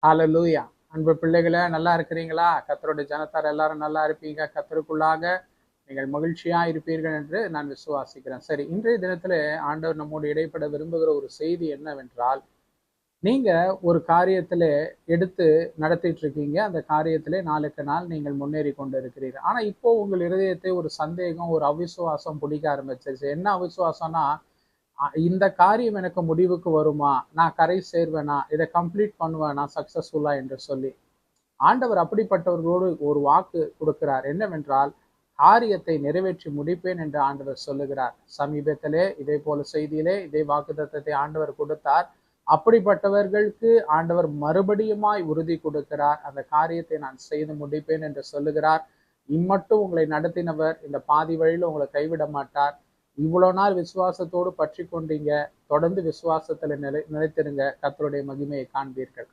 ஹalleluya. அன்பு பிள்ளைகளே, நல்லா இருக்கிறீங்களா? கர்த்தருடைய ஜனத்தார் எல்லாரும் நல்லா இருப்பீங்க. கர்த்தருக்குள்ளாக நீங்கள் மகிழ்ச்சியா இருப்பீர்கள் என்று நான் விசுவாசிக்கிறேன். சரி, இன்றைய தினத்திலே ஆண்டவர் நம்மோடு இடைப்பட விரும்புகிற ஒரு செய்தி என்னவென்றால், நீங்க ஒரு காரியத்திலே எடுத்து நடத்திட்டு இருக்கீங்க. அந்த காரியத்திலே நாளுக்கு நாள் நீங்கள் முன்னேறி கொண்டு இருக்கிறீர்கள். ஆனா இப்போ உங்கள் இருதயத்தை ஒரு சந்தேகம், ஒரு அவிசுவாசம் பிடிக்க ஆரம்பிச்சிருச்சு. என்ன அவிசுவாசம்னா, இந்த காரியம் எனக்கு முடிவுக்கு வருமா? நான் கரை சேர்வேனா? இதை கம்ப்ளீட் பண்ணுவேனா சக்சஸ்ஃபுல்லா என்று சொல்லி. ஆண்டவர் அப்படிப்பட்டவர்களோடு ஒரு வாக்கு கொடுக்கிறார். என்னவென்றால், காரியத்தை நிறைவேற்றி முடிப்பேன் என்று ஆண்டவர் சொல்லுகிறார். சமீபத்திலே இதே போல செய்தியிலே இதே வாக்குத்தத்தத்தை ஆண்டவர் கொடுத்தார். அப்படிப்பட்டவர்களுக்கு ஆண்டவர் மறுபடியுமாய் உறுதி கொடுக்கிறார். அந்த காரியத்தை நான் செய்து முடிப்பேன் என்று சொல்லுகிறார். இம்மட்டும் உங்களை நடத்தினவர் இந்த பாதி வழியில உங்களை கைவிட மாட்டார். இவ்வளவு நாள் விசுவாசத்தோடு பற்றி கொண்டீங்க, தொடர்ந்து விசுவாசத்துல நிலைத்திருங்க. கர்த்தருடைய மகிமையை காண்பீர்கள்.